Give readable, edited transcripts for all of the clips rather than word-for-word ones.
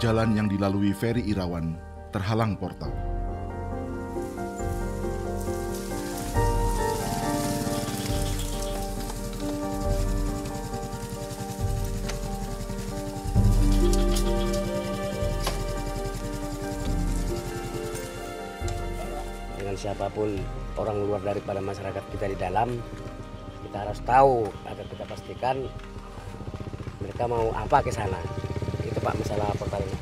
Jalan yang dilalui Ferry Irawan terhalang portal. Dengan siapapun orang luar daripada masyarakat kita di dalam, kita harus tahu agar kita pastikan mereka mau apa ke sana. Itu Pak masalah portal ini.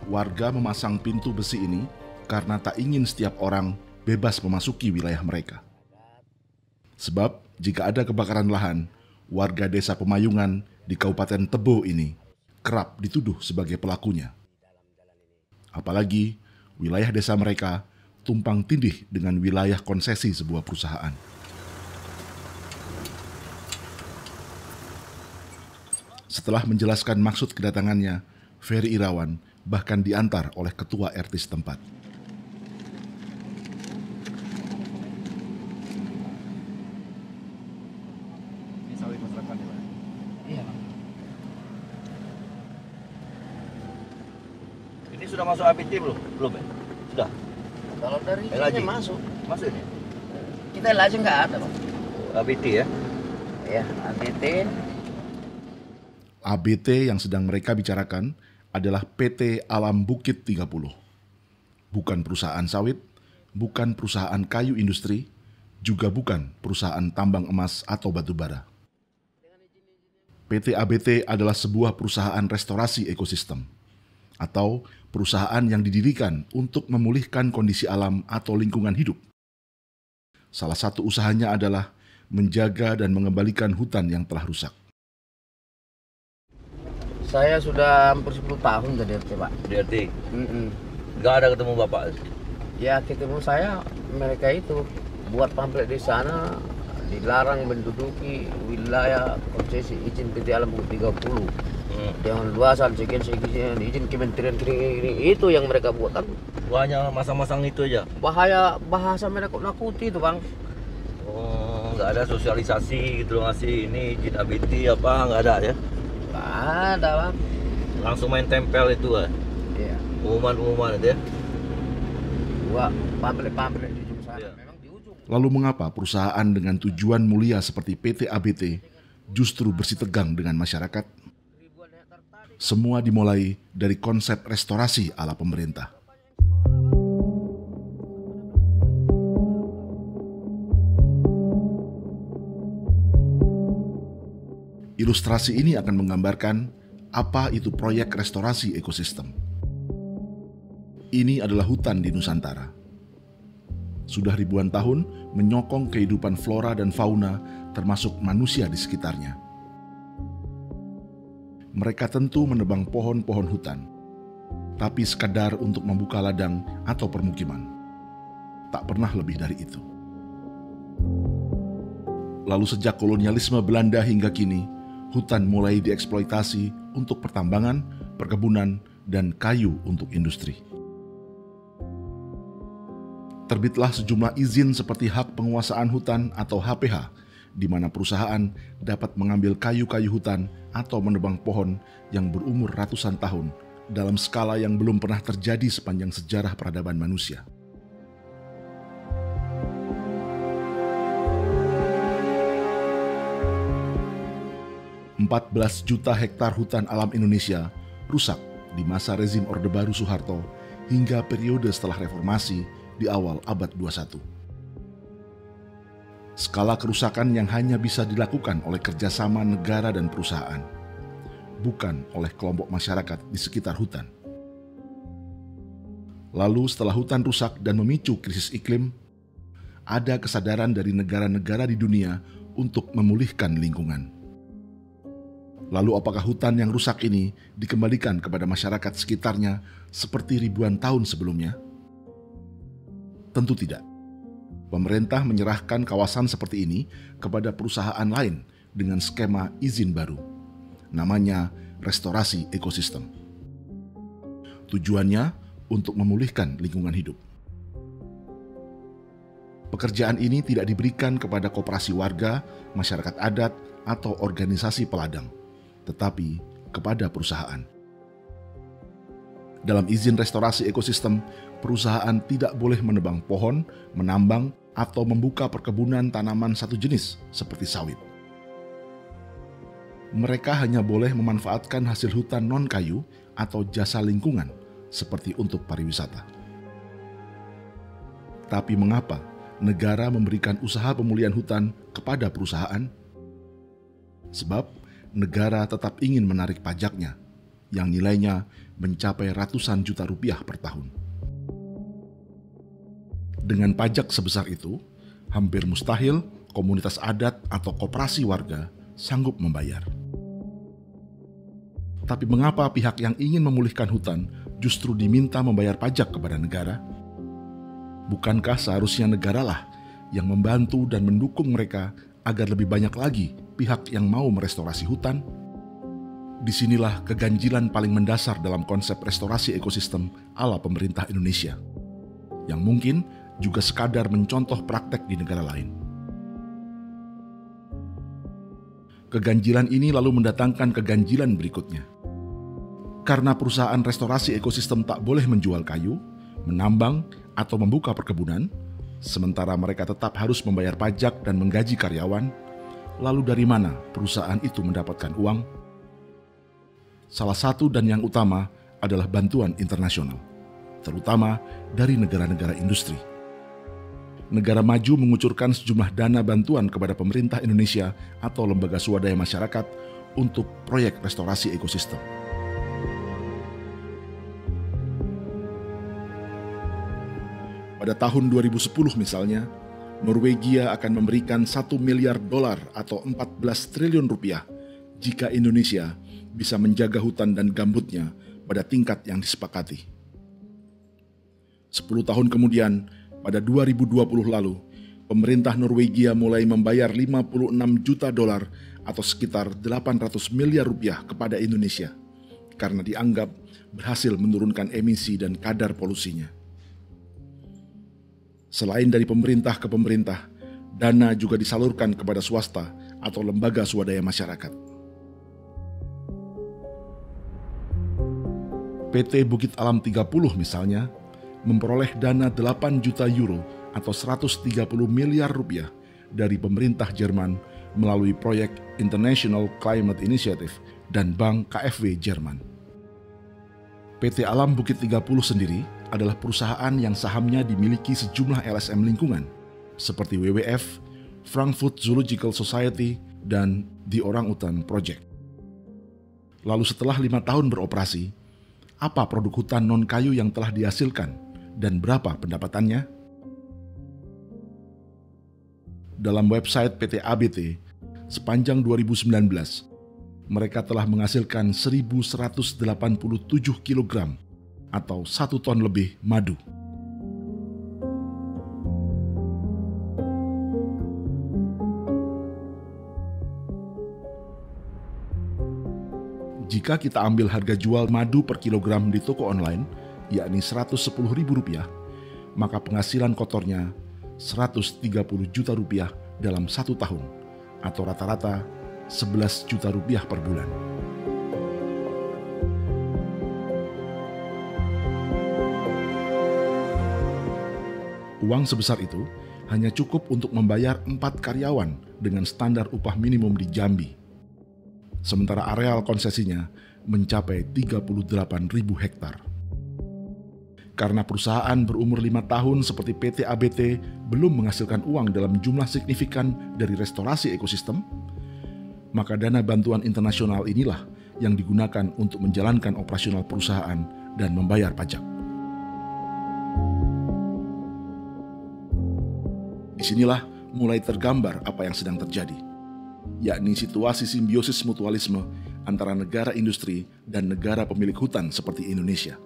Warga memasang pintu besi ini karena tak ingin setiap orang bebas memasuki wilayah mereka. Sebab jika ada kebakaran lahan, warga desa Pemayungan di Kabupaten Tebo ini kerap dituduh sebagai pelakunya. Apalagi wilayah desa mereka tumpang tindih dengan wilayah konsesi sebuah perusahaan. Setelah menjelaskan maksud kedatangannya, Ferry Irawan bahkan diantar oleh ketua RT setempat. Ini sawit masyarakat ya, Pak? Iya, Pak. Ini sudah masuk APT belum? Belum ya? Sudah? Kalau dari LAJ? sini masuk, Masuk ini? kita aja nggak ada, Pak. APT ya? Ya, ABT. ABT yang sedang mereka bicarakan adalah PT Alam Bukit 30. Bukan perusahaan sawit, bukan perusahaan kayu industri, juga bukan perusahaan tambang emas atau batu bara. PT ABT adalah sebuah perusahaan restorasi ekosistem atau perusahaan yang didirikan untuk memulihkan kondisi alam atau lingkungan hidup. Salah satu usahanya adalah menjaga dan mengembalikan hutan yang telah rusak. Saya sudah hampir 10 tahun jadi RT, Pak. DRT? Nggak ada ketemu Bapak? Ya, ketemu saya, mereka itu buat pamflet di sana, dilarang menduduki wilayah konsesi izin PT Alam Bukit 30. Jangan luasan sekian izin Kementerian ini itu yang mereka buat kan. Hanya masang-masang itu aja? Bahaya bahasa mereka nakuti itu, Bang. Oh, nggak ada sosialisasi gitu loh, ngasih ini izin ABT apa, nggak ada ya? Nggak ada, Bang. Langsung main tempel itu ya? Iya. Pengumuman-pengumuman itu ya? Buat pamflet di ujung sana. Iya. Memang di ujung. Lalu mengapa perusahaan dengan tujuan mulia seperti PT ABT justru bersitegang dengan masyarakat? Semua dimulai dari konsep restorasi ala pemerintah. Ilustrasi ini akan menggambarkan apa itu proyek restorasi ekosistem. Ini adalah hutan di Nusantara. Sudah ribuan tahun menyokong kehidupan flora dan fauna termasuk manusia di sekitarnya. Mereka tentu menebang pohon-pohon hutan, tapi sekadar untuk membuka ladang atau permukiman. Tak pernah lebih dari itu. Lalu sejak kolonialisme Belanda hingga kini, hutan mulai dieksploitasi untuk pertambangan, perkebunan, dan kayu untuk industri. Terbitlah sejumlah izin seperti hak penguasaan hutan atau HPH, di mana perusahaan dapat mengambil kayu-kayu hutan atau menebang pohon yang berumur ratusan tahun dalam skala yang belum pernah terjadi sepanjang sejarah peradaban manusia. 14 juta hektar hutan alam Indonesia rusak di masa rezim Orde Baru Soeharto hingga periode setelah reformasi di awal abad 21. Skala kerusakan yang hanya bisa dilakukan oleh kerjasama negara dan perusahaan, bukan oleh kelompok masyarakat di sekitar hutan. Lalu setelah hutan rusak dan memicu krisis iklim, ada kesadaran dari negara-negara di dunia untuk memulihkan lingkungan. Lalu apakah hutan yang rusak ini dikembalikan kepada masyarakat sekitarnya seperti ribuan tahun sebelumnya? Tentu tidak. Pemerintah menyerahkan kawasan seperti ini kepada perusahaan lain dengan skema izin baru. Namanya restorasi ekosistem. Tujuannya untuk memulihkan lingkungan hidup. Pekerjaan ini tidak diberikan kepada koperasi warga, masyarakat adat, atau organisasi peladang, tetapi kepada perusahaan. Dalam izin restorasi ekosistem, perusahaan tidak boleh menebang pohon, menambang, atau membuka perkebunan tanaman satu jenis seperti sawit. Mereka hanya boleh memanfaatkan hasil hutan non-kayu atau jasa lingkungan seperti untuk pariwisata. Tapi mengapa negara memberikan usaha pemulihan hutan kepada perusahaan? Sebab negara tetap ingin menarik pajaknya yang nilainya mencapai ratusan juta rupiah per tahun. Dengan pajak sebesar itu, hampir mustahil komunitas adat atau koperasi warga sanggup membayar. Tapi mengapa pihak yang ingin memulihkan hutan justru diminta membayar pajak kepada negara? Bukankah seharusnya negaralah yang membantu dan mendukung mereka agar lebih banyak lagi pihak yang mau merestorasi hutan? Disinilah keganjilan paling mendasar dalam konsep restorasi ekosistem ala pemerintah Indonesia, yang mungkin juga sekadar mencontoh praktek di negara lain. Keganjilan ini lalu mendatangkan keganjilan berikutnya. Karena perusahaan restorasi ekosistem tak boleh menjual kayu, menambang, atau membuka perkebunan, sementara mereka tetap harus membayar pajak dan menggaji karyawan, lalu dari mana perusahaan itu mendapatkan uang? Salah satu dan yang utama adalah bantuan internasional, terutama dari negara-negara industri. Negara maju mengucurkan sejumlah dana bantuan kepada pemerintah Indonesia atau lembaga swadaya masyarakat untuk proyek restorasi ekosistem. Pada tahun 2010 misalnya, Norwegia akan memberikan $1 miliar atau 14 triliun rupiah jika Indonesia bisa menjaga hutan dan gambutnya pada tingkat yang disepakati. 10 tahun kemudian, pada 2020 lalu, pemerintah Norwegia mulai membayar $56 juta atau sekitar 800 miliar rupiah kepada Indonesia karena dianggap berhasil menurunkan emisi dan kadar polusinya. Selain dari pemerintah ke pemerintah, dana juga disalurkan kepada swasta atau lembaga swadaya masyarakat. PT Bukit Alam 30 misalnya, memperoleh dana 8 juta euro atau 130 miliar rupiah dari pemerintah Jerman melalui proyek International Climate Initiative dan Bank KfW Jerman. PT Alam Bukit 30 sendiri adalah perusahaan yang sahamnya dimiliki sejumlah LSM lingkungan seperti WWF, Frankfurt Zoological Society, dan The Orang Utan Project. Lalu setelah 5 tahun beroperasi, apa produk hutan non-kayu yang telah dihasilkan dan berapa pendapatannya? Dalam website PT ABT, sepanjang 2019, mereka telah menghasilkan 1.187 kg atau 1 ton lebih madu. Jika kita ambil harga jual madu per kilogram di toko online, yakni Rp110.000, maka penghasilan kotornya Rp130 juta dalam 1 tahun, atau rata-rata Rp11 juta per bulan. Uang sebesar itu hanya cukup untuk membayar 4 karyawan dengan standar upah minimum di Jambi. Sementara areal konsesinya mencapai 38.000 hektar. Karena perusahaan berumur 5 tahun seperti PT ABT belum menghasilkan uang dalam jumlah signifikan dari restorasi ekosistem, maka dana bantuan internasional inilah yang digunakan untuk menjalankan operasional perusahaan dan membayar pajak. Disinilah mulai tergambar apa yang sedang terjadi, yakni situasi simbiosis mutualisme antara negara industri dan negara pemilik hutan seperti Indonesia.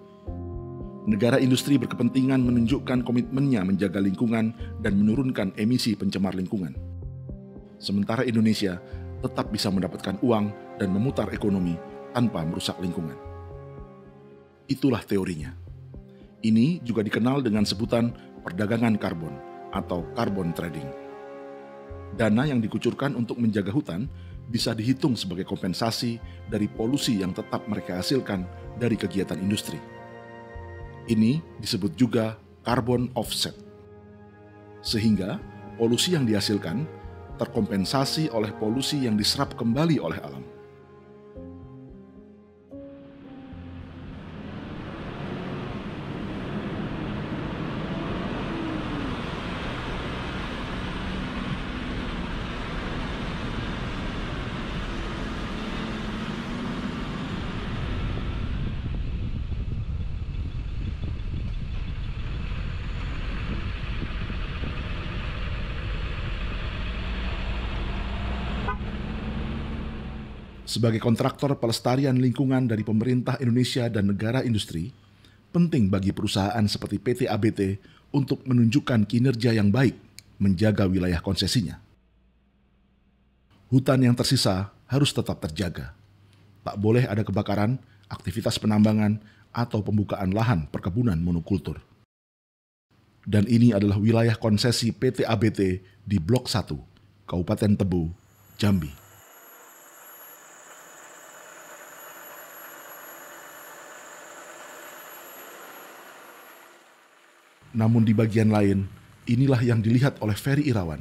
Negara industri berkepentingan menunjukkan komitmennya menjaga lingkungan dan menurunkan emisi pencemar lingkungan. Sementara Indonesia tetap bisa mendapatkan uang dan memutar ekonomi tanpa merusak lingkungan. Itulah teorinya. Ini juga dikenal dengan sebutan perdagangan karbon atau carbon trading. Dana yang dikucurkan untuk menjaga hutan bisa dihitung sebagai kompensasi dari polusi yang tetap mereka hasilkan dari kegiatan industri. Ini disebut juga carbon offset. Sehingga polusi yang dihasilkan terkompensasi oleh polusi yang diserap kembali oleh alam. Sebagai kontraktor pelestarian lingkungan dari pemerintah Indonesia dan negara industri, penting bagi perusahaan seperti PT ABT untuk menunjukkan kinerja yang baik menjaga wilayah konsesinya. Hutan yang tersisa harus tetap terjaga. Tak boleh ada kebakaran, aktivitas penambangan, atau pembukaan lahan perkebunan monokultur. Dan ini adalah wilayah konsesi PT ABT di Blok 1, Kabupaten Tebo, Jambi. Namun di bagian lain, inilah yang dilihat oleh Ferry Irawan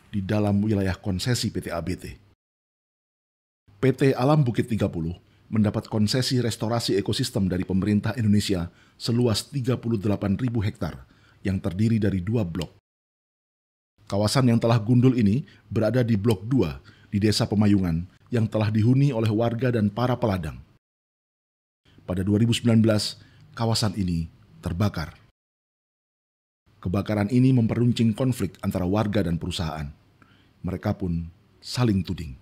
di dalam wilayah konsesi PT ABT. PT Alam Bukit 30 mendapat konsesi restorasi ekosistem dari pemerintah Indonesia seluas 38.000 hektar yang terdiri dari 2 blok. Kawasan yang telah gundul ini berada di Blok 2 di Desa Pemayungan yang telah dihuni oleh warga dan para peladang. Pada 2019, kawasan ini terbakar. Kebakaran ini memperuncing konflik antara warga dan perusahaan. Mereka pun saling tuding.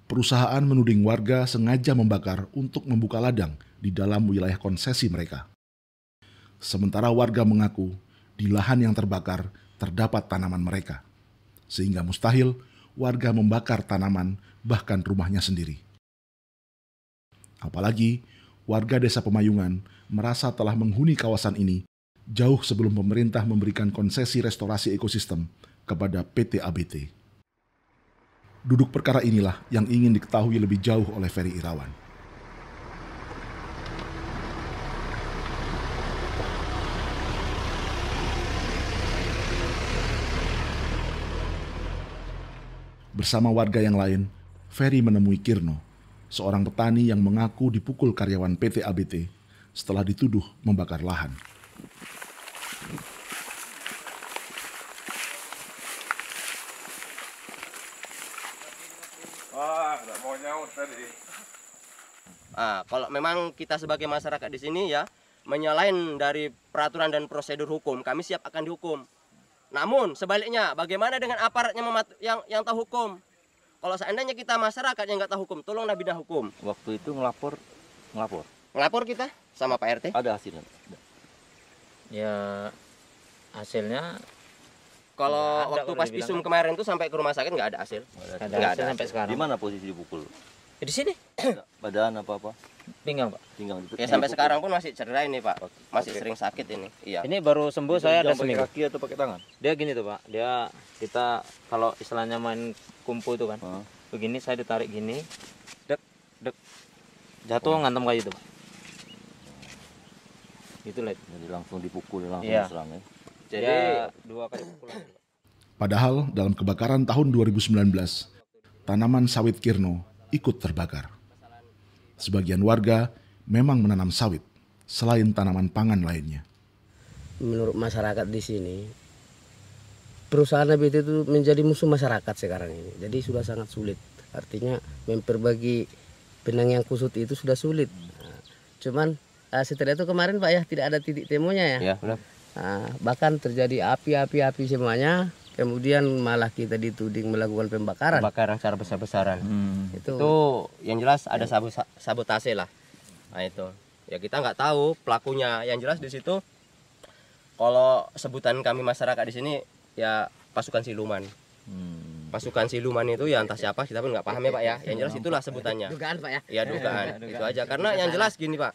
Perusahaan menuding warga sengaja membakar untuk membuka ladang di dalam wilayah konsesi mereka. Sementara warga mengaku di lahan yang terbakar terdapat tanaman mereka, sehingga mustahil warga membakar tanaman bahkan rumahnya sendiri. Apalagi warga Desa Pemayungan merasa telah menghuni kawasan ini jauh sebelum pemerintah memberikan konsesi restorasi ekosistem kepada PT ABT. Duduk perkara inilah yang ingin diketahui lebih jauh oleh Ferry Irawan. Bersama warga yang lain, Ferry menemui Kirno, seorang petani yang mengaku dipukul karyawan PT ABT setelah dituduh membakar lahan. Kalau memang kita sebagai masyarakat di sini ya menyalahin dari peraturan dan prosedur hukum, kami siap akan dihukum. Namun sebaliknya, bagaimana dengan aparatnya yang tahu hukum? Kalau seandainya kita masyarakat yang nggak tahu hukum, tolonglah bina hukum. Waktu itu ngelapor. Ngelapor kita sama Pak RT. Ada hasilnya. Ya hasilnya Kalau nggak ada, waktu kalau pas dibilang visum kemarin tuh sampai ke rumah sakit nggak ada hasil. nggak ada Nggak hasil ada. sampai sekarang. Di mana posisi dipukul? Di sini Badan apa-apa? pinggang Pak. Tinggal Ya sampai sekarang pun masih cedera ini Pak, masih sering sakit ini. Iya. Ini baru sembuh saya ada Pakai seminggu. kaki atau pakai tangan? Dia gini tuh Pak, kita kalau istilahnya main kumpu itu kan, begini saya ditarik gini, dek jatuh ngantem kayu itu Pak. Gitu lah. Jadi langsung dipukul, langsung Iya. diserang ya. Jadi 2 kali pukulan. Padahal dalam kebakaran tahun 2019, tanaman sawit Kirno ikut terbakar. Sebagian warga memang menanam sawit selain tanaman pangan lainnya. Menurut masyarakat di sini, perusahaan ABT itu menjadi musuh masyarakat sekarang ini. Jadi sudah sangat sulit. Artinya memperbagi benang yang kusut itu sudah sulit. Nah, cuman setelah itu kemarin Pak ya tidak ada titik temunya ya. Ya, benar. Nah, bahkan terjadi api semuanya. Kemudian malah kita dituding melakukan pembakaran. Kebakaran secara besar-besaran. Itu Itu yang jelas ada sabotase lah. Nah itu. Ya kita nggak tahu pelakunya. Yang jelas di situ kalau sebutan kami masyarakat di sini ya pasukan siluman. Pasukan siluman itu ya entah siapa kita pun nggak paham ya Pak ya. Yang jelas itulah sebutannya. dugaan Pak ya. Ya dugaan. Itu aja. Karena yang jelas gini Pak.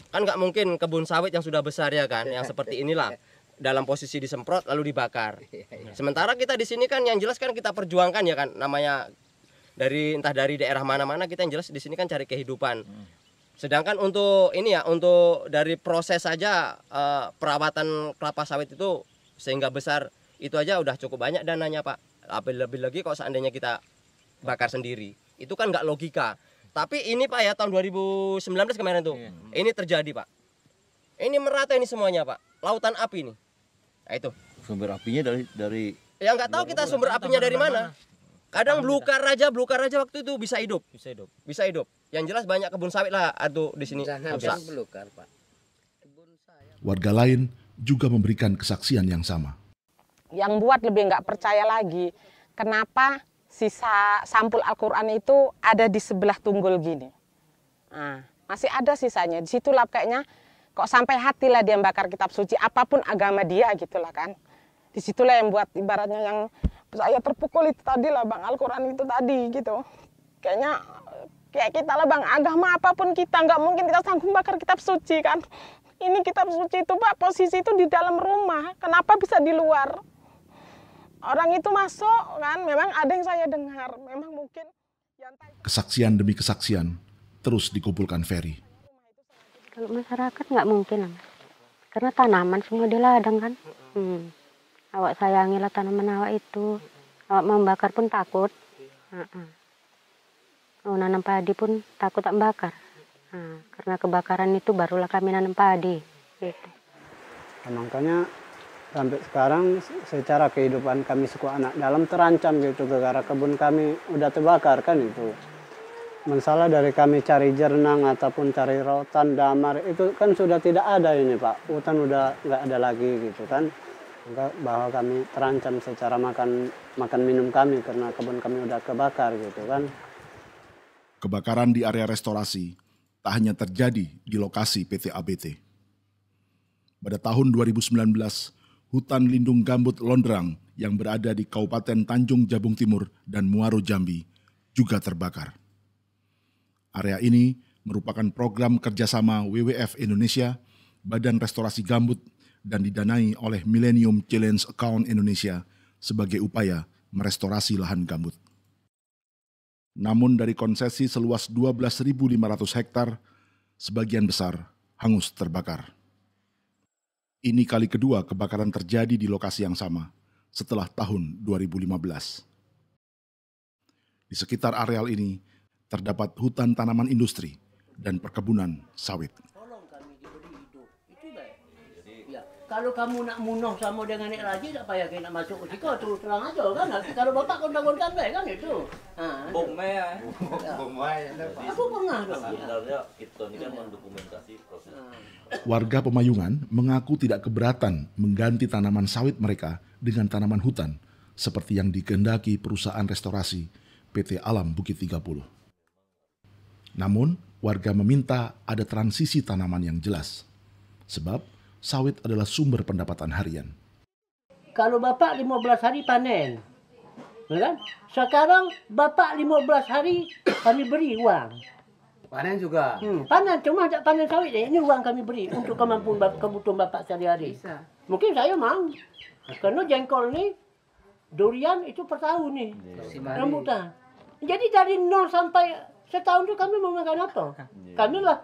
Kan nggak mungkin kebun sawit yang sudah besar ya kan. Yang seperti inilah. Dalam posisi disemprot lalu dibakar. Sementara kita di sini kan yang jelas kan kita perjuangkan ya kan namanya dari entah dari daerah mana-mana, kita yang jelas di sini kan cari kehidupan. Sedangkan untuk ini ya, untuk dari proses saja perawatan kelapa sawit itu sehingga besar itu aja udah cukup banyak dananya, Pak. Lebih lagi kalau seandainya kita bakar sendiri, itu kan nggak logika. Tapi ini Pak ya, tahun 2019 kemarin tuh, ini terjadi Pak. Ini merata ini semuanya Pak, lautan api nih. Nah itu. Sumber apinya dari Ya nggak tahu kita sumber apinya dari mana. Kadang belukar aja waktu itu bisa hidup. Bisa hidup. Yang jelas banyak kebun sawit lah aduh di sini. Rusak. Belukar, Pak. Warga lain juga memberikan kesaksian yang sama. Yang buat lebih nggak percaya lagi, kenapa sisa sampul Al-Quran itu ada di sebelah tunggul gini. Nah, masih ada sisanya. Di situlah kayaknya kok sampai hati lah dia bakar kitab suci, apapun agama dia gitulah kan. Disitulah yang buat ibaratnya yang saya terpukul itu tadi lah Bang, Al-Quran itu tadi gitu. Kayaknya kayak kita lah Bang, agama apapun kita nggak mungkin kita sanggup bakar kitab suci kan. Ini kitab suci itu Pak, posisi itu di dalam rumah, kenapa bisa di luar? Orang itu masuk kan, memang ada yang saya dengar, memang mungkin. Kesaksian demi kesaksian terus dikumpulkan Ferry. Kalau masyarakat nggak mungkin, karena tanaman semua di ladang kan. Awak sayangilah tanaman awak itu. Awak membakar pun takut. Mau nanam padi pun takut tak bakar. Karena kebakaran itu barulah kami nanam padi. Gitu. Makanya sampai sekarang secara kehidupan kami suku anak dalam terancam gitu gara-gara kebun kami udah terbakar kan itu. Masalah dari kami cari jernang ataupun cari rotan, damar itu kan sudah tidak ada ini Pak. Hutan udah nggak ada lagi gitu kan. Bahwa kami terancam secara makan minum kami karena kebun kami udah kebakar gitu kan. Kebakaran di area restorasi tak hanya terjadi di lokasi PT ABT. Pada tahun 2019, hutan lindung gambut Londrang yang berada di Kabupaten Tanjung Jabung Timur dan Muaro Jambi juga terbakar. Area ini merupakan program kerjasama WWF Indonesia, Badan Restorasi Gambut, dan didanai oleh Millennium Challenge Account Indonesia sebagai upaya merestorasi lahan gambut. Namun dari konsesi seluas 12.500 hektar, sebagian besar hangus terbakar. Ini kali kedua kebakaran terjadi di lokasi yang sama setelah tahun 2015. Di sekitar areal ini terdapat hutan tanaman industri dan perkebunan sawit. Kalau kamu nak munuh sama dengan Nek Raji, tak payah kita nak masuk ke sini, terus terang aja kan. Kalau bapak kontak-kontak baik kan itu. bomnya ya. Aku pernah dong. Sebenarnya kita ini kan mendokumentasi proses. Warga Pemayungan mengaku tidak keberatan mengganti tanaman sawit mereka dengan tanaman hutan seperti yang dikehendaki perusahaan restorasi PT Alam Bukit 30. Namun, warga meminta ada transisi tanaman yang jelas. Sebab sawit adalah sumber pendapatan harian. Kalau bapak 15 hari panen, kan? Sekarang bapak 15 hari kami beri uang. Panen juga. Panen, cuma tak panen sawit ini uang kami beri untuk kemampuan kebutuhan bapak sehari-hari. Mungkin saya mau, karena jengkol ni, durian itu per tahun nih, rambutan. Jadi dari 0 sampai setahun itu kami mau makan apa? Kami lah.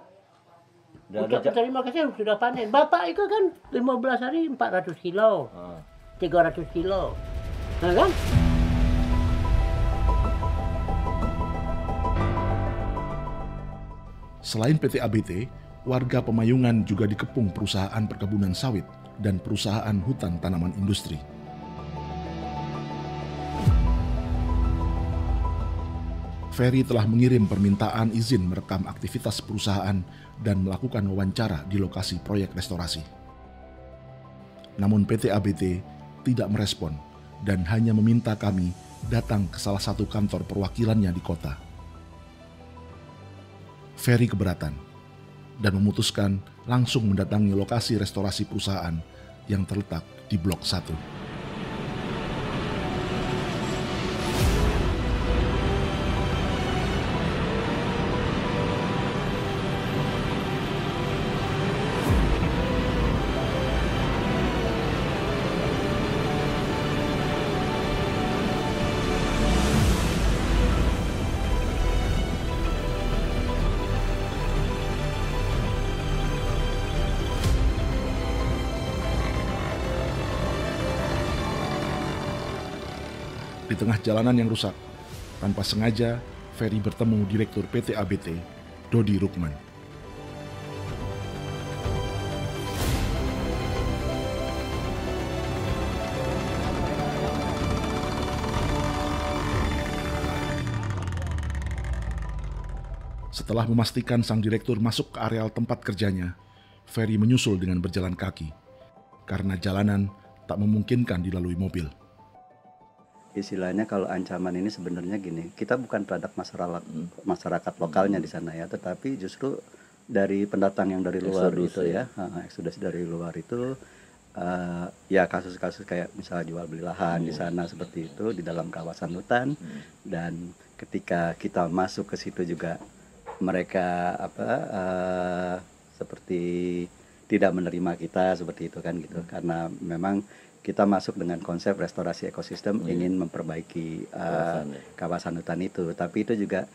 Untuk terima kasih sudah panen. Bapak itu kan 15 hari 400 kilo. 300 kilo. Nah kan? Selain PT ABT, warga Pemayungan juga dikepung perusahaan perkebunan sawit dan perusahaan hutan tanaman industri. Ferry telah mengirim permintaan izin merekam aktivitas perusahaan dan melakukan wawancara di lokasi proyek restorasi. Namun PT ABT tidak merespon dan hanya meminta kami datang ke salah satu kantor perwakilannya di kota. Ferry keberatan dan memutuskan langsung mendatangi lokasi restorasi perusahaan yang terletak di Blok 1. Di tengah jalanan yang rusak, tanpa sengaja, Ferry bertemu Direktur PT ABT, Dodi Rukman. Setelah memastikan sang direktur masuk ke areal tempat kerjanya, Ferry menyusul dengan berjalan kaki, karena jalanan tak memungkinkan dilalui mobil. Istilahnya kalau ancaman ini sebenarnya gini, kita bukan produk masyarakat lokalnya di sana ya, tetapi justru dari pendatang yang dari luar itu ya, eksodus dari luar itu, ya kasus-kasus kayak misalnya jual beli lahan di sana seperti itu di dalam kawasan hutan, dan ketika kita masuk ke situ juga mereka seperti tidak menerima kita seperti itu kan gitu, karena memang kita masuk dengan konsep restorasi ekosistem, ingin memperbaiki kawasan hutan itu. Tapi itu juga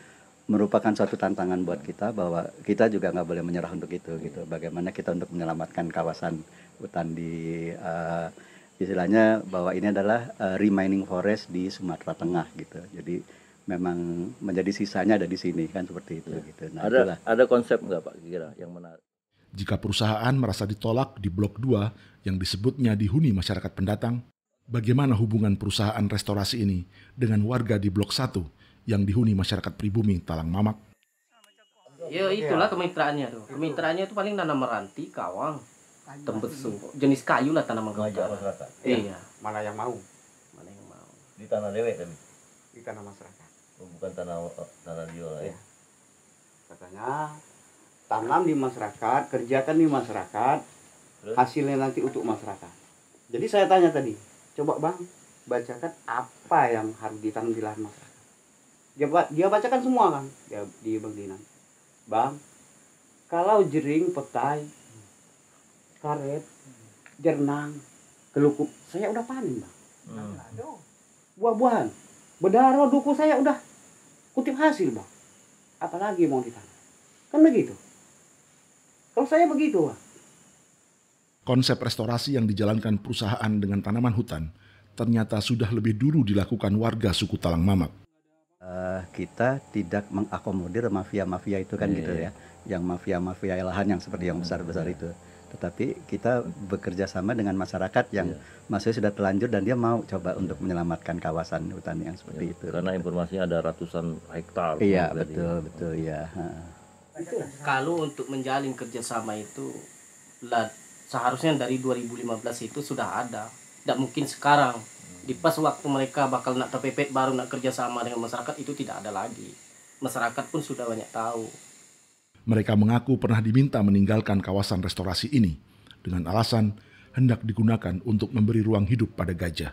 merupakan suatu tantangan buat kita, bahwa kita juga nggak boleh menyerah untuk itu gitu. Bagaimana kita untuk menyelamatkan kawasan hutan di istilahnya bahwa ini adalah remaining forest di Sumatera Tengah gitu. Jadi memang menjadi sisanya ada di sini kan seperti itu gitu. Nah, ada konsep nggak Pak kira yang menarik? Jika perusahaan merasa ditolak di Blok 2 yang disebutnya dihuni masyarakat pendatang, bagaimana hubungan perusahaan restorasi ini dengan warga di Blok 1 yang dihuni masyarakat pribumi Talang Mamak? Ya itulah kemitraannya tuh. Kemitraannya itu paling tanam meranti, kawang, tembesu, jenis kayu lah tanaman kewajar. Iya. Mana yang mau? Mana yang mau? Di tanah dewe tapi? Di tanah masyarakat. Oh, bukan tanah dia lah ya. Katanya tanam di masyarakat, kerjakan di masyarakat, hasilnya nanti untuk masyarakat. Jadi saya tanya tadi, coba Bang, bacakan apa yang harus ditanam di lahan masyarakat. Dia bacakan semua kan, di Bang Dinan. Bang, kalau jering, petai, karet, jernang, kelukup, saya udah panen Bang. Buah-buahan, bedaro, duku saya udah kutip hasil Bang. Apalagi mau ditanam. Kan begitu. Kalau saya begitu, Bang. Konsep restorasi yang dijalankan perusahaan dengan tanaman hutan ternyata sudah lebih dulu dilakukan warga suku Talang Mamak. Kita tidak mengakomodir mafia-mafia itu kan gitu ya, yang mafia-mafia lahan yang seperti yang besar-besar itu. Tetapi kita bekerja sama dengan masyarakat yang masih sudah terlanjur dan dia mau coba untuk menyelamatkan kawasan hutan yang seperti itu. Karena informasinya ada ratusan hektar. Iya, betul ya. Kalau untuk menjalin kerjasama itu seharusnya dari 2015 itu sudah ada. Tidak mungkin sekarang di pas waktu mereka bakal nak terpepet baru nak kerjasama dengan masyarakat itu tidak ada lagi. Masyarakat pun sudah banyak tahu. Mereka mengaku pernah diminta meninggalkan kawasan restorasi ini dengan alasan hendak digunakan untuk memberi ruang hidup pada gajah.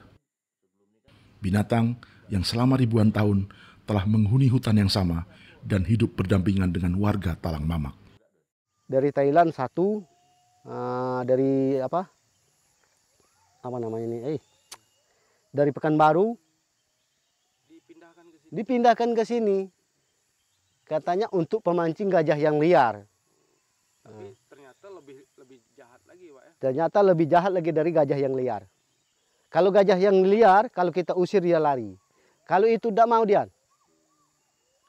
Binatang yang selama ribuan tahun telah menghuni hutan yang sama dan hidup berdampingan dengan warga Talang Mamak. Dari Thailand satu, dari apa namanya ini? Dari Pekanbaru dipindahkan ke sini. Katanya untuk pemancing gajah yang liar. Tapi ternyata lebih jahat lagi, Pak ya. Ternyata lebih jahat lagi dari gajah yang liar. Kalau gajah yang liar, kalau kita usir dia lari. Kalau itu tidak mau dia.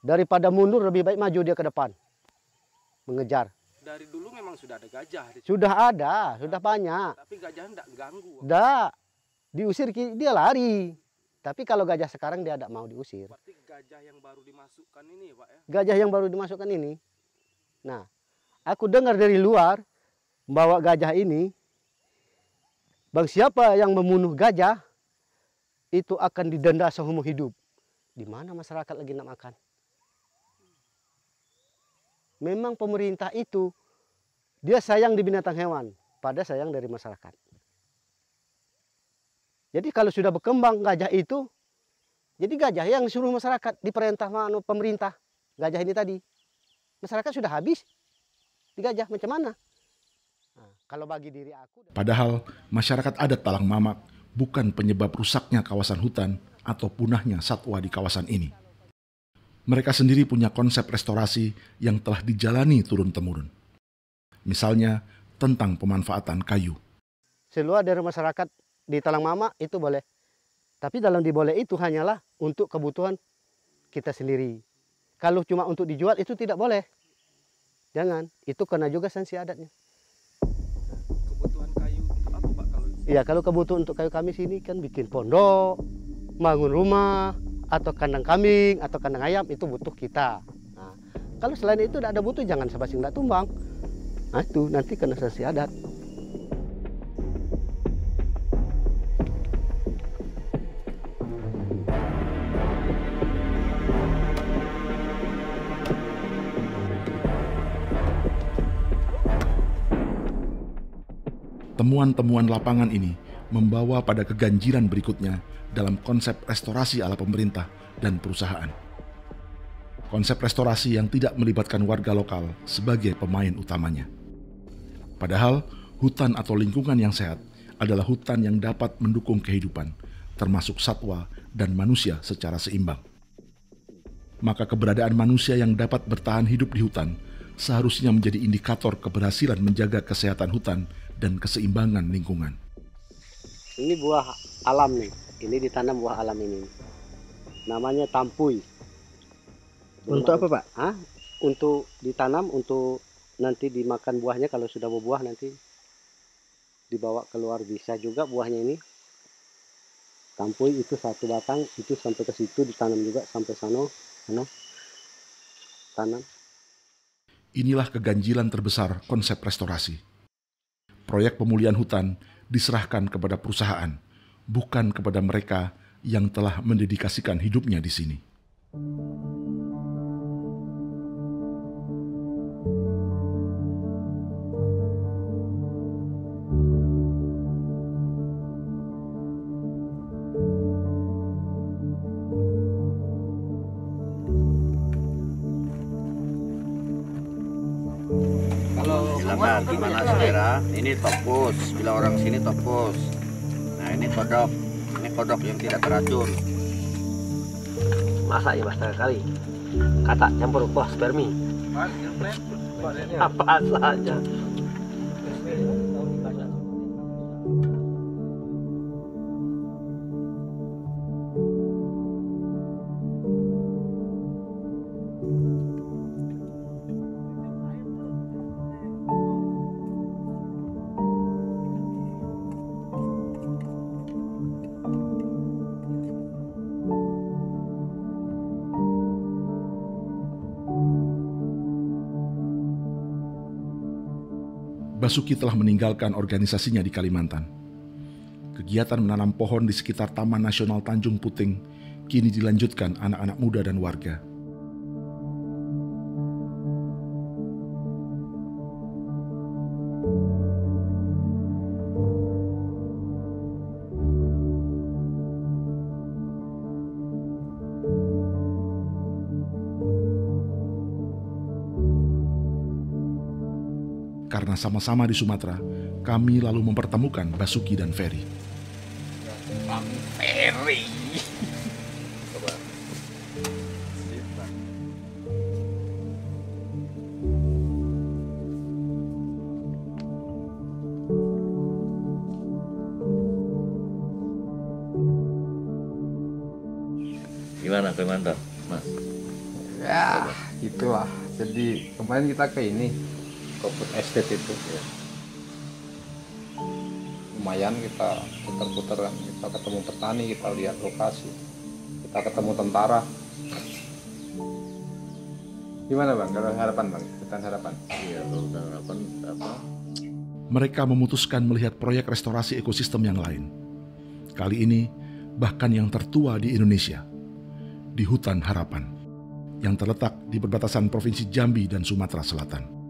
Daripada mundur lebih baik maju dia ke depan. Mengejar. Dari dulu memang sudah ada gajah. Sudah ada, sudah banyak. Tapi gajahnya tidak ganggu. Tidak. Diusir dia lari. Tapi kalau gajah sekarang dia tidak mau diusir. Berarti gajah yang baru dimasukkan ini Pak ya? Gajah yang baru dimasukkan ini. Nah, aku dengar dari luar bahwa gajah ini, bang siapa yang membunuh gajah, itu akan didenda seumur hidup. Di mana masyarakat lagi nak makan? Memang pemerintah itu, dia sayang di binatang hewan, pada sayang dari masyarakat. Jadi kalau sudah berkembang gajah itu, jadi gajah yang disuruh masyarakat diperintah pemerintah. Gajah ini tadi, masyarakat sudah habis di gajah, macam mana? Nah, kalau bagi diri aku... Padahal masyarakat adat Talang Mamak bukan penyebab rusaknya kawasan hutan atau punahnya satwa di kawasan ini. Mereka sendiri punya konsep restorasi yang telah dijalani turun-temurun. Misalnya tentang pemanfaatan kayu. Seluar dari masyarakat di Talang Mamak itu boleh Tapi dalam diboleh itu hanyalah untuk kebutuhan kita sendiri. Kalau cuma untuk dijual itu tidak boleh. Jangan, itu kena juga sanksi adatnya. Kebutuhan kayu untuk apa Pak? Iya, kalau kebutuhan untuk kayu kami sini kan bikin pondok, bangun rumah, atau kandang kambing, atau kandang ayam, itu butuh kita. Nah, kalau selain itu tidak ada butuh, jangan sebasing tidak tumbang. Nah itu nanti kena sanksi adat. Temuan-temuan lapangan ini membawa pada keganjilan berikutnya dalam konsep restorasi ala pemerintah dan perusahaan. Konsep restorasi yang tidak melibatkan warga lokal sebagai pemain utamanya. Padahal hutan atau lingkungan yang sehat adalah hutan yang dapat mendukung kehidupan, termasuk satwa dan manusia secara seimbang. Maka keberadaan manusia yang dapat bertahan hidup di hutan seharusnya menjadi indikator keberhasilan menjaga kesehatan hutan dan keseimbangan lingkungan. Ini buah alam nih, ini ditanam buah alam ini. Namanya tampuy. Untuk apa Pak? Hah? Untuk ditanam, untuk nanti dimakan buahnya kalau sudah berbuah nanti dibawa keluar bisa juga buahnya ini. Tampuy itu satu batang, itu sampai ke situ ditanam juga sampai sana tanam. Inilah keganjilan terbesar konsep restorasi. Proyek pemulihan hutan diserahkan kepada perusahaan, bukan kepada mereka yang telah mendedikasikan hidupnya di sini. Silakan, mana saudara? Ini topus, bila orang sini topus. Nah ini kodok yang tidak teracun. Masak ya basta kali. Kata campur kuah spermi. Apa saja. Basuki telah meninggalkan organisasinya di Kalimantan. Kegiatan menanam pohon di sekitar Taman Nasional Tanjung Puting kini dilanjutkan anak-anak muda dan warga. Karena sama-sama di Sumatera, kami lalu mempertemukan Basuki dan Ferry. Bang Ferry. Coba. Gimana Kalimantan, Mas? Ya, itulah. Jadi kemarin kita ke ini, ke food estate itu. Ya. Lumayan kita putar-putar kan, kita ketemu petani, kita lihat lokasi, kita ketemu tentara. Gimana Bang, kalau harapan Bang, hutan harapan? Iya, hutan harapan apa? Mereka memutuskan melihat proyek restorasi ekosistem yang lain. Kali ini bahkan yang tertua di Indonesia, di Hutan Harapan, yang terletak di perbatasan Provinsi Jambi dan Sumatera Selatan.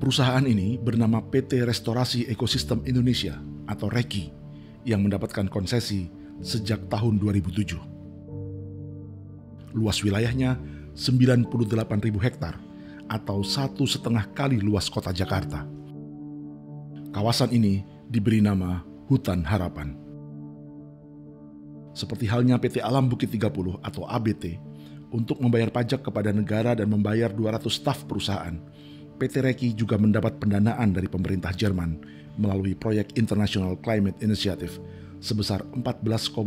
Perusahaan ini bernama PT Restorasi Ekosistem Indonesia atau REKI yang mendapatkan konsesi sejak tahun 2007. Luas wilayahnya 98.000 hektar atau 1,5 kali luas kota Jakarta. Kawasan ini diberi nama Hutan Harapan. Seperti halnya PT Alam Bukit 30 atau ABT, untuk membayar pajak kepada negara dan membayar 200 staf perusahaan, PT Reki juga mendapat pendanaan dari pemerintah Jerman melalui proyek International Climate Initiative sebesar 14,5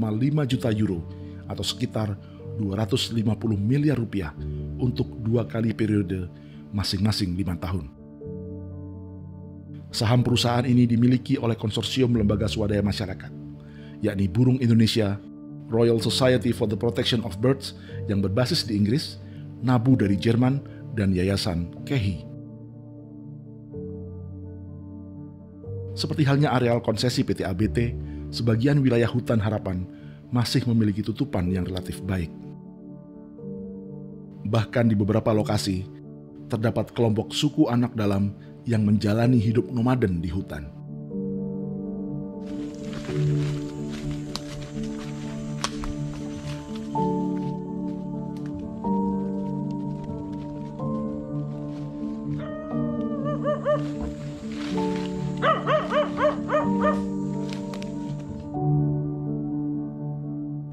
juta euro atau sekitar 250 miliar rupiah untuk 2 kali periode masing-masing 5 tahun. Saham perusahaan ini dimiliki oleh konsorsium lembaga swadaya masyarakat, yakni Burung Indonesia, Royal Society for the Protection of Birds yang berbasis di Inggris, NABU dari Jerman, dan Yayasan KEHI. Seperti halnya areal konsesi PT ABT, sebagian wilayah hutan harapan masih memiliki tutupan yang relatif baik. Bahkan di beberapa lokasi, terdapat kelompok suku anak dalam yang menjalani hidup nomaden di hutan.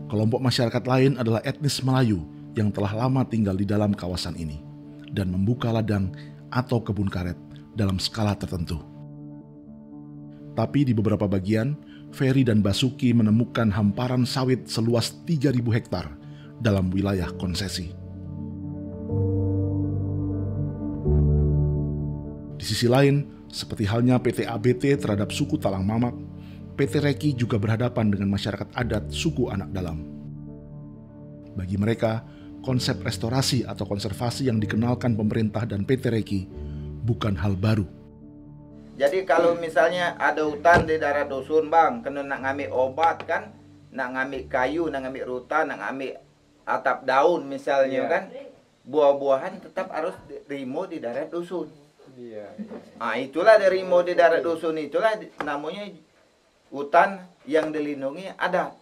Kelompok masyarakat lain adalah etnis Melayu yang telah lama tinggal di dalam kawasan ini dan membuka ladang atau kebun karet dalam skala tertentu. Tapi di beberapa bagian, Ferry dan Basuki menemukan hamparan sawit seluas 3.000 hektar dalam wilayah konsesi. Di sisi lain, seperti halnya PT ABT terhadap suku Talang Mamak, PT Reki juga berhadapan dengan masyarakat adat suku anak dalam. Bagi mereka, konsep restorasi atau konservasi yang dikenalkan pemerintah dan PT Reki bukan hal baru. Jadi kalau misalnya ada hutan di daerah dusun bang, kena nak ngambil obat kan, nak ngambil kayu, nak ngambil rutan, nak ngambil atap daun misalnya kan, buah-buahan tetap harus rimo di daerah dusun. Itulah dari rimo di daerah dusun itulah namanya hutan yang dilindungi adat.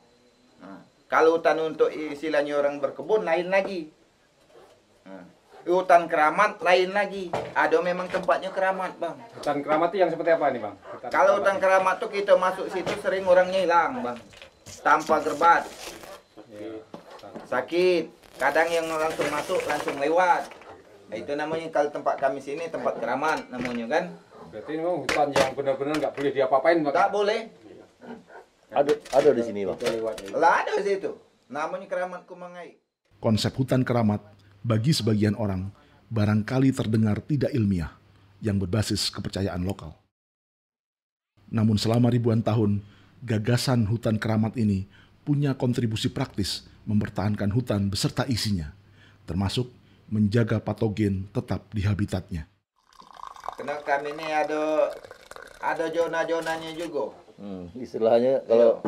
Kalau hutan untuk istilahnya orang berkebun lain lagi. Hutan keramat lain lagi. Ada memang tempatnya keramat bang. Hutan keramat itu yang seperti apa nih bang? Kalau hutan keramat tuh kita masuk situ sering orangnya hilang bang. Tanpa gerbat. Sakit. Kadang yang langsung masuk langsung lewat. Nah, itu namanya kalau tempat kami sini tempat keramat namanya kan. Berarti ini hutan yang benar-benar nggak boleh diapa-apain bang? Nggak boleh. Ada di sini bang. Lah ada di situ. Namanya keramat Kumangai. Konsep hutan keramat bagi sebagian orang barangkali terdengar tidak ilmiah yang berbasis kepercayaan lokal. Namun selama ribuan tahun, gagasan hutan keramat ini punya kontribusi praktis mempertahankan hutan beserta isinya, termasuk menjaga patogen tetap di habitatnya. Karena kami ini ada zona-zonanya juga. Istilahnya kalau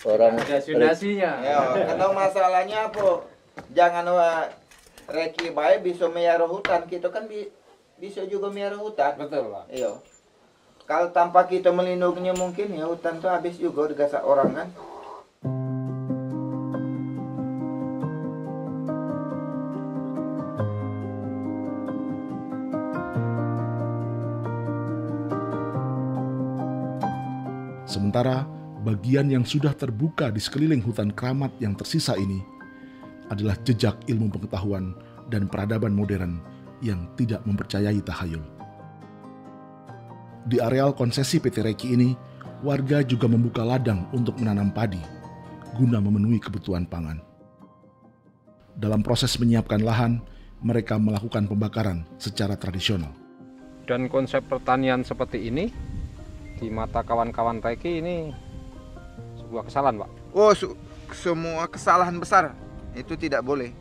orang ada zonasinya. Ya, karena masalahnya apa? Jangan Reki baik bisa melihara hutan, kita kan bisa juga melihara hutan. Betul Pak. Iya. Kalau tanpa kita melindunginya mungkin ya hutan tuh habis juga digasak orang kan. Sementara bagian yang sudah terbuka di sekeliling hutan keramat yang tersisa ini adalah jejak ilmu pengetahuan dan peradaban modern yang tidak mempercayai tahayul. Di areal konsesi PT Reki ini, warga juga membuka ladang untuk menanam padi, guna memenuhi kebutuhan pangan. Dalam proses menyiapkan lahan, mereka melakukan pembakaran secara tradisional. Dan konsep pertanian seperti ini, di mata kawan-kawan Reki ini sebuah kesalahan Pak. Oh, semua kesalahan besar. Itu tidak boleh.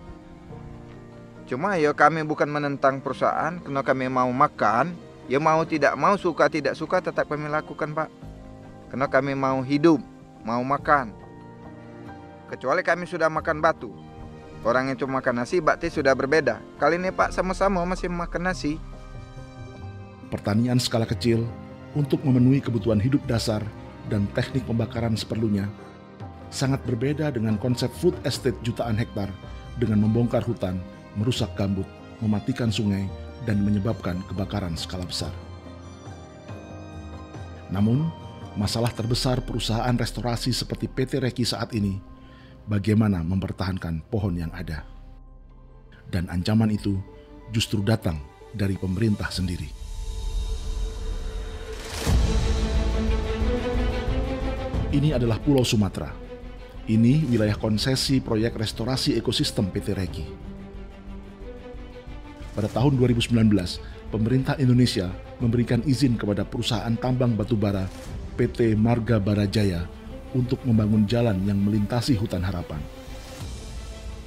Cuma ya kami bukan menentang perusahaan, karena kami mau makan, ya mau tidak mau, suka tidak suka tetap kami lakukan Pak. Karena kami mau hidup, mau makan. Kecuali kami sudah makan batu. Orang yang cuma makan nasi berarti sudah berbeda. Kali ini Pak sama-sama masih makan nasi. Pertanian skala kecil untuk memenuhi kebutuhan hidup dasar dan teknik pembakaran seperlunya sangat berbeda dengan konsep food estate jutaan hektar dengan membongkar hutan, merusak gambut, mematikan sungai, dan menyebabkan kebakaran skala besar. Namun, masalah terbesar perusahaan restorasi seperti PT Reki saat ini bagaimana mempertahankan pohon yang ada. Dan ancaman itu justru datang dari pemerintah sendiri. Ini adalah Pulau Sumatera. Ini wilayah konsesi proyek restorasi ekosistem PT Reki. Pada tahun 2019, pemerintah Indonesia memberikan izin kepada perusahaan tambang batubara PT Marga Barajaya untuk membangun jalan yang melintasi Hutan Harapan.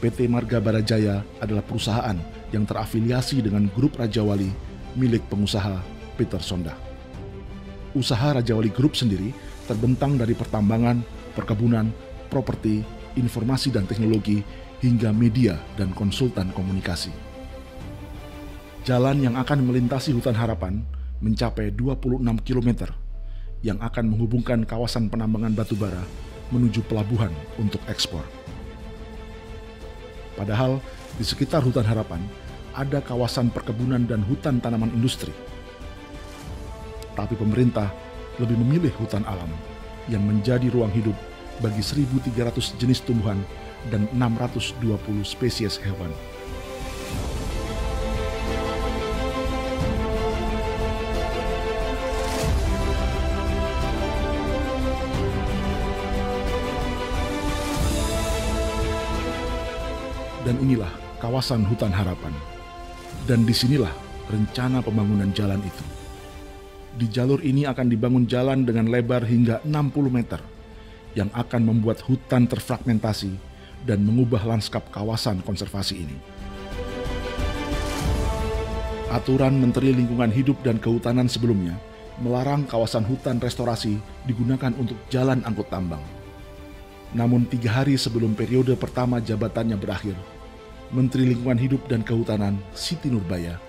PT Marga Barajaya adalah perusahaan yang terafiliasi dengan Grup Rajawali milik pengusaha Peter Sondag. Usaha Rajawali Group sendiri terbentang dari pertambangan, perkebunan, properti, informasi dan teknologi, hingga media dan konsultan komunikasi. Jalan yang akan melintasi Hutan Harapan mencapai 26 km yang akan menghubungkan kawasan penambangan batubara menuju pelabuhan untuk ekspor. Padahal di sekitar Hutan Harapan ada kawasan perkebunan dan hutan tanaman industri. Tapi pemerintah lebih memilih hutan alam yang menjadi ruang hidup bagi 1.300 jenis tumbuhan dan 620 spesies hewan. Dan inilah kawasan Hutan Harapan. Dan disinilah rencana pembangunan jalan itu. Di jalur ini akan dibangun jalan dengan lebar hingga 60 meter yang akan membuat hutan terfragmentasi dan mengubah lanskap kawasan konservasi ini. Aturan Menteri Lingkungan Hidup dan Kehutanan sebelumnya melarang kawasan hutan restorasi digunakan untuk jalan angkut tambang. Namun 3 hari sebelum periode pertama jabatannya berakhir, Menteri Lingkungan Hidup dan Kehutanan Siti Nurbaya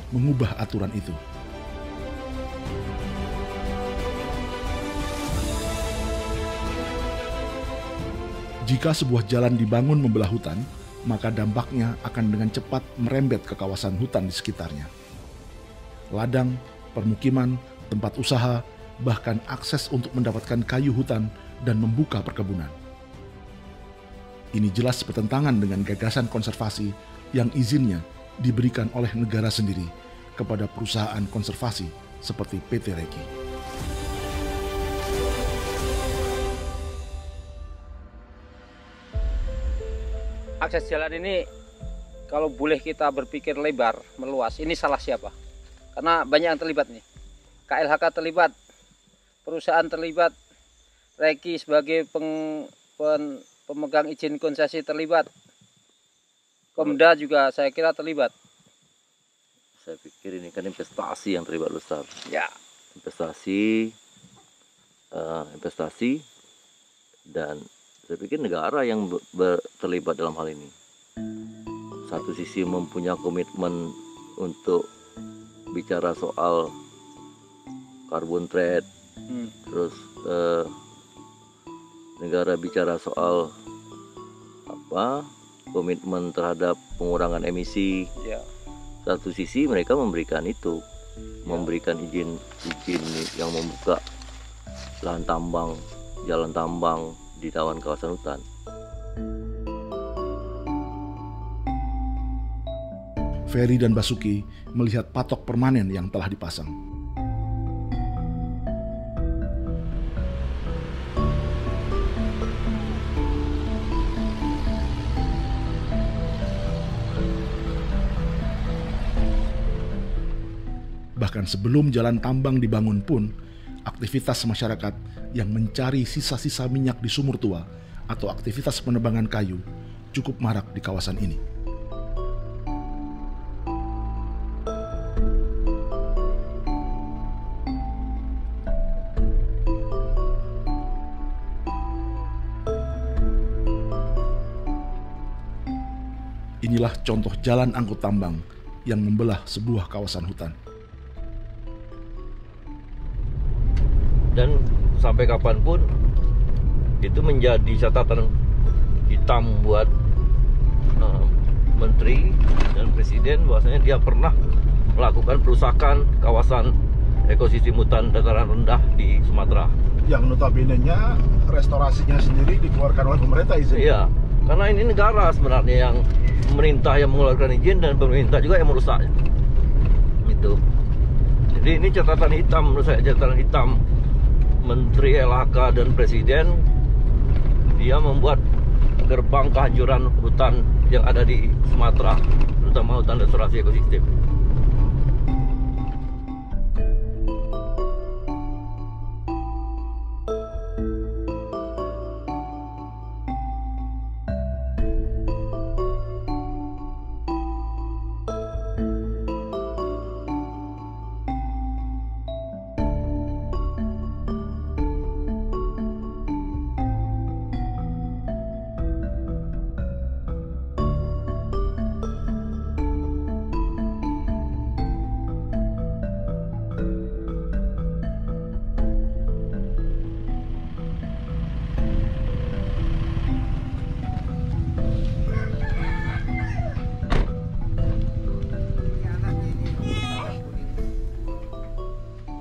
mengubah aturan itu. Jika sebuah jalan dibangun membelah hutan, maka dampaknya akan dengan cepat merembet ke kawasan hutan di sekitarnya. Ladang, permukiman, tempat usaha, bahkan akses untuk mendapatkan kayu hutan dan membuka perkebunan. Ini jelas bertentangan dengan gagasan konservasi yang izinnya diberikan oleh negara sendiri kepada perusahaan konservasi seperti PT Reki. Akses jalan ini kalau boleh kita berpikir lebar, meluas, ini salah siapa? Karena banyak yang terlibat nih. KLHK terlibat, perusahaan terlibat, Reki sebagai pemegang izin konsesi terlibat, Pemda juga saya kira terlibat. Saya pikir ini kan investasi yang terlibat besar. Ya. Investasi dan saya pikir negara yang terlibat dalam hal ini. Satu sisi mempunyai komitmen untuk bicara soal carbon trade, terus negara bicara soal komitmen terhadap pengurangan emisi. Ya. Satu sisi mereka memberikan itu, memberikan izin yang membuka lahan tambang, jalan tambang di kawasan hutan. Ferry dan Basuki melihat patok permanen yang telah dipasang. Bahkan sebelum jalan tambang dibangun pun, aktivitas masyarakat yang mencari sisa-sisa minyak di sumur tua atau aktivitas penebangan kayu cukup marak di kawasan ini. Inilah contoh jalan angkut tambang yang membelah sebuah kawasan hutan. Dan sampai kapanpun itu menjadi catatan hitam buat menteri dan presiden bahwasanya dia pernah melakukan perusakan kawasan ekosistem hutan dataran rendah di Sumatera. Yang notabene-nya restorasinya sendiri dikeluarkan oleh pemerintah izin. Iya, Karena ini negara sebenarnya yang pemerintah yang mengeluarkan izin dan pemerintah juga yang merusaknya. Gitu. Jadi ini catatan hitam menurut saya, catatan hitam Menteri LHK dan Presiden. Dia membuat gerbang kehancuran hutan yang ada di Sumatera, terutama hutan restorasi ekosistem.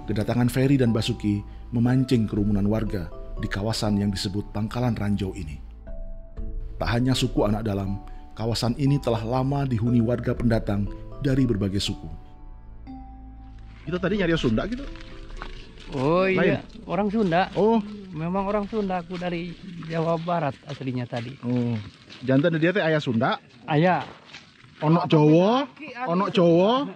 Kedatangan Ferry dan Basuki memancing kerumunan warga di kawasan yang disebut Pangkalan Ranjau ini. Tak hanya suku anak dalam, kawasan ini telah lama dihuni warga pendatang dari berbagai suku. Kita tadi nyari Sunda gitu? Oh iya, Lain? orang Sunda. Oh, memang orang Sunda. Aku dari Jawa Barat aslinya tadi. Oh, jantan dia teh ayah Sunda? Ayah. Onok Jawa, onok Jawa,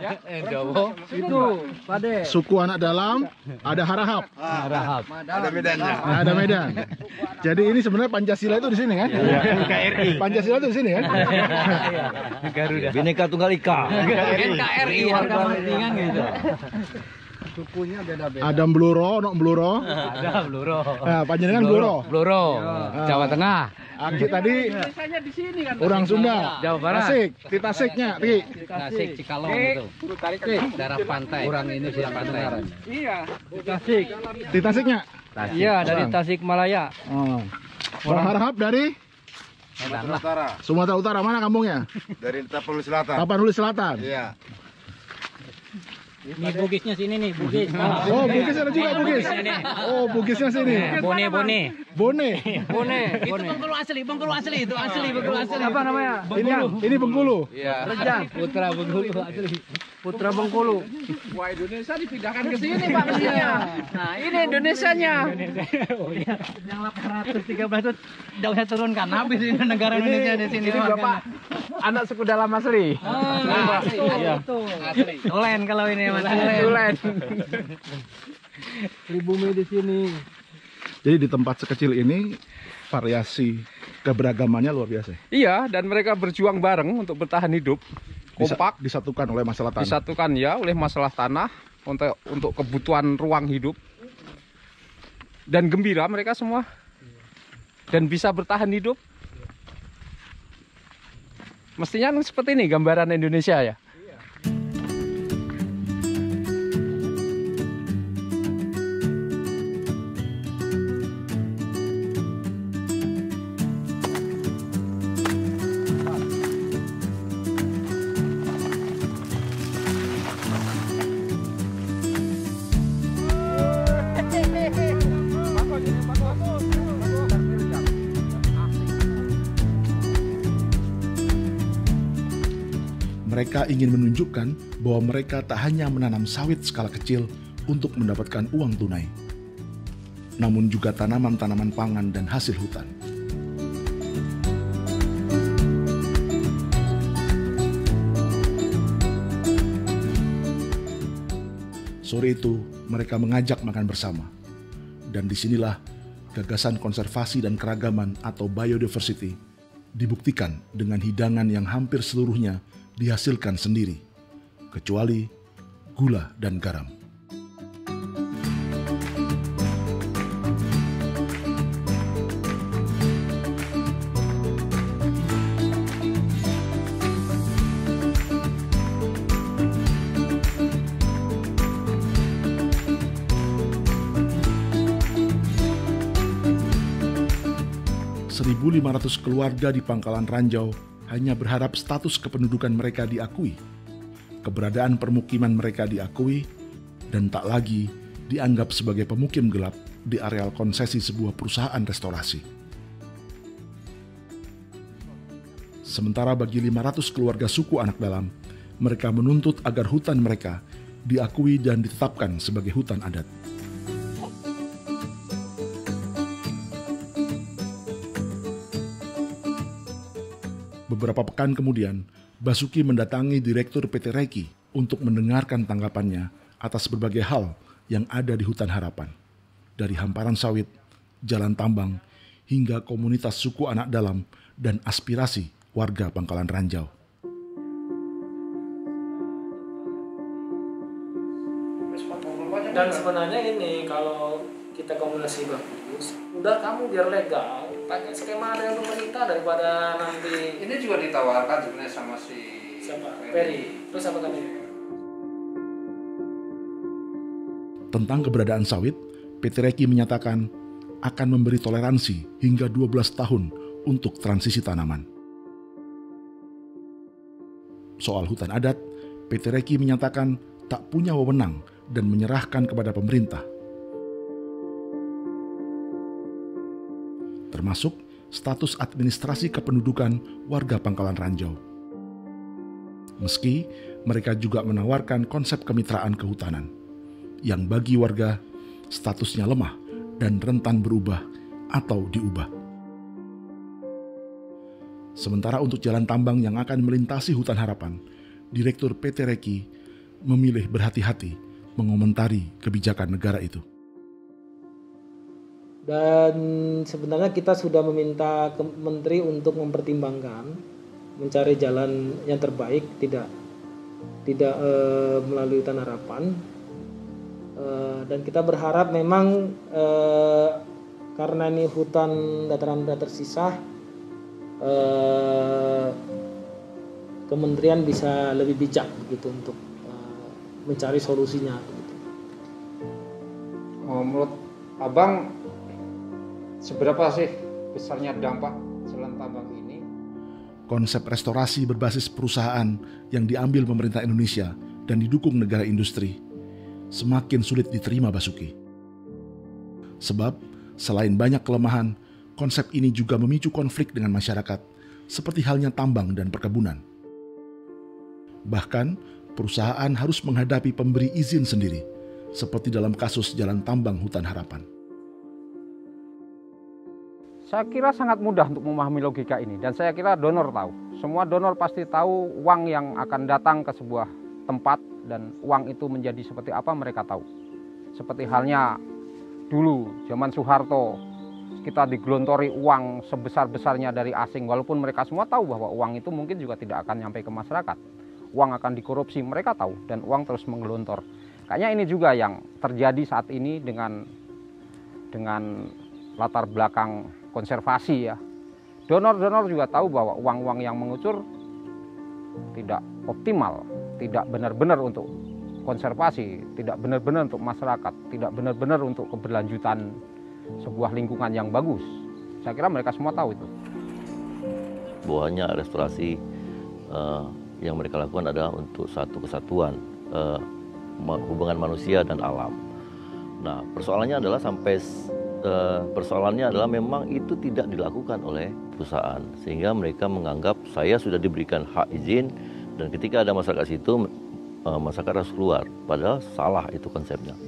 Jawa. Itu Pade. suku anak dalam, ada Harahap. Harahap. Ada Medannya. Ada Medan. Jadi ini sebenarnya Pancasila itu di sini kan? NKRI. Pancasila itu di sini kan? Garuda. Bhinneka Tunggal Ika. NKRI harga pentingan gitu. Sukunya beda-beda. Ada Bluro, onok Bluro. Ada Bluro. Nah, panjenengan Bluro. Bluro. Jawa Tengah. Aki tadi Biasanya di sini kan. orang Sunda. Jawa Barat. Tasik, di Tasiknya, Ri. Tasik, Cikalong itu. Daerah pantai. Orang ini sudah pantai. Iya. Tasik. Di Tasiknya? Iya, dari Tasik Malaya. Oh. Orang Harahap dari Sumatera Utara. Sumatera Utara, mana kampungnya? Dari Tapanuli Selatan. Tapanuli Selatan. Iya. Ini Bugisnya sini nih, Bugis. Oh, Bugis ada juga Bugis. Oh, Bugisnya sini. Bone. Bone. Bengkulu asli itu asli Bengkulu asli. Apa namanya? Ini Bengkulu. Iya. Rejang. Putra Bengkulu asli. Putra Bengkulu. Wah, Indonesia dipindahkan ke sini Pak mestinya. Nah, ini Indonesianya. Oh iya. Yang 813 itu jauhnya turunkan habis ini negara Indonesia di sini. Ini Bapak anak suku dalam asli. Itu. Asli. Tulen kalau ini Mas. Tulen. Pribumi di sini. Jadi di tempat sekecil ini variasi keberagamannya luar biasa. Iya, dan mereka berjuang bareng untuk bertahan hidup. Kompak, disatukan oleh masalah tanah. Disatukan ya oleh masalah tanah untuk kebutuhan ruang hidup. Dan gembira mereka semua. Dan bisa bertahan hidup. Mestinya seperti ini gambaran Indonesia ya. Mereka ingin menunjukkan bahwa mereka tak hanya menanam sawit skala kecil untuk mendapatkan uang tunai, namun juga tanaman-tanaman pangan dan hasil hutan. Sore itu, mereka mengajak makan bersama. Dan disinilah gagasan konservasi dan keragaman atau biodiversity dibuktikan dengan hidangan yang hampir seluruhnya dihasilkan sendiri, kecuali gula dan garam. .500 keluarga di Pangkalan Ranjau hanya berharap status kependudukan mereka diakui, keberadaan permukiman mereka diakui, dan tak lagi dianggap sebagai pemukim gelap di areal konsesi sebuah perusahaan restorasi. Sementara bagi 500 keluarga suku anak dalam, mereka menuntut agar hutan mereka diakui dan ditetapkan sebagai hutan adat. Beberapa pekan kemudian, Basuki mendatangi Direktur PT Reki untuk mendengarkan tanggapannya atas berbagai hal yang ada di Hutan Harapan. Dari hamparan sawit, jalan tambang, hingga komunitas suku anak dalam dan aspirasi warga Pangkalan Ranjau. Dan sebenarnya ini kalau kita komunikasi bagus, udah kamu biar legal, pakai skema dari pemerintah daripada nanti. Ini juga ditawarkan sebenarnya sama si Ferry. Terus apa tadi? Tentang keberadaan sawit, PT Reki menyatakan akan memberi toleransi hingga 12 tahun untuk transisi tanaman. Soal hutan adat, PT Reki menyatakan tak punya wewenang dan menyerahkan kepada pemerintah. Termasuk status administrasi kependudukan warga Pangkalan Ranjau. Meski mereka juga menawarkan konsep kemitraan kehutanan, yang bagi warga statusnya lemah dan rentan berubah atau diubah. Sementara untuk jalan tambang yang akan melintasi Hutan Harapan, Direktur PT Reki memilih berhati-hati mengomentari kebijakan negara itu. Dan sebenarnya kita sudah meminta ke Menteri untuk mempertimbangkan mencari jalan yang terbaik, tidak melalui Hutan Harapan. Dan kita berharap memang karena ini hutan dataran rendah tersisa, kementerian bisa lebih bijak begitu untuk mencari solusinya begitu. Menurut Abang, seberapa sih besarnya dampak jalan tambang ini? Konsep restorasi berbasis perusahaan yang diambil pemerintah Indonesia dan didukung negara industri semakin sulit diterima Basuki. Sebab, selain banyak kelemahan, konsep ini juga memicu konflik dengan masyarakat, seperti halnya tambang dan perkebunan. Bahkan, perusahaan harus menghadapi pemberi izin sendiri, seperti dalam kasus jalan tambang Hutan Harapan. Saya kira sangat mudah untuk memahami logika ini, dan saya kira donor tahu. Semua donor pasti tahu uang yang akan datang ke sebuah tempat, dan uang itu menjadi seperti apa mereka tahu. Seperti halnya dulu zaman Soeharto, kita digelontori uang sebesar-besarnya dari asing, walaupun mereka semua tahu bahwa uang itu mungkin juga tidak akan sampai ke masyarakat. Uang akan dikorupsi, mereka tahu, dan uang terus menggelontor. Kayaknya ini juga yang terjadi saat ini dengan latar belakang konservasi ya. Donor-donor juga tahu bahwa uang-uang yang mengucur tidak optimal, tidak benar-benar untuk konservasi, tidak benar-benar untuk masyarakat, tidak benar-benar untuk keberlanjutan sebuah lingkungan yang bagus. Saya kira mereka semua tahu itu. Bahwanya restorasi yang mereka lakukan adalah untuk satu kesatuan hubungan manusia dan alam. Nah, persoalannya adalah memang itu tidak dilakukan oleh perusahaan, sehingga mereka menganggap saya sudah diberikan hak izin, dan ketika ada masyarakat situ, masyarakat harus keluar. Padahal salah itu konsepnya.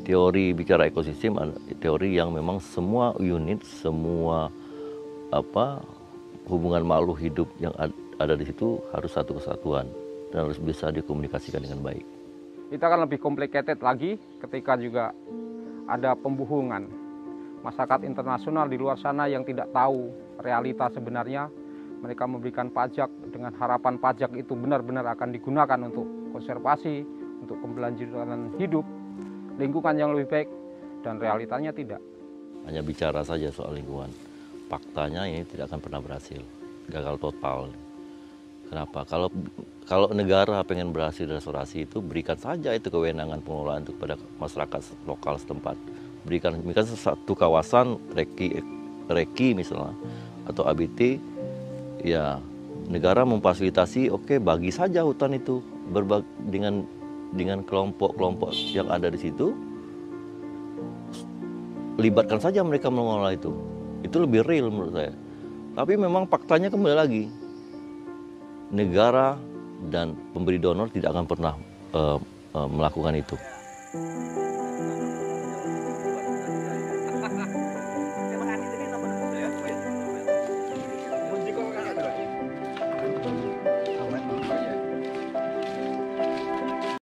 Teori bicara ekosistem, teori yang memang semua unit, semua hubungan makhluk hidup yang ada di situ harus satu kesatuan dan harus bisa dikomunikasikan dengan baik. Kita akan lebih complicated lagi ketika juga ada pembohongan. Masyarakat internasional di luar sana yang tidak tahu realita sebenarnya, mereka memberikan pajak dengan harapan pajak itu benar-benar akan digunakan untuk konservasi, untuk keberlanjutan hidup, lingkungan yang lebih baik, dan realitanya tidak. Hanya bicara saja soal lingkungan, faktanya ini tidak akan pernah berhasil, gagal total. Kenapa? Kalau negara pengen berhasil restorasi itu, berikan saja itu kewenangan pengelolaan itu kepada masyarakat lokal setempat. Berikan satu kawasan Reki misalnya atau ABT, ya negara memfasilitasi, oke, bagi saja hutan itu dengan kelompok-kelompok yang ada di situ, libatkan saja mereka mengelola itu lebih real menurut saya. Tapi memang faktanya kembali lagi, negara dan pemberi donor tidak akan pernah melakukan itu.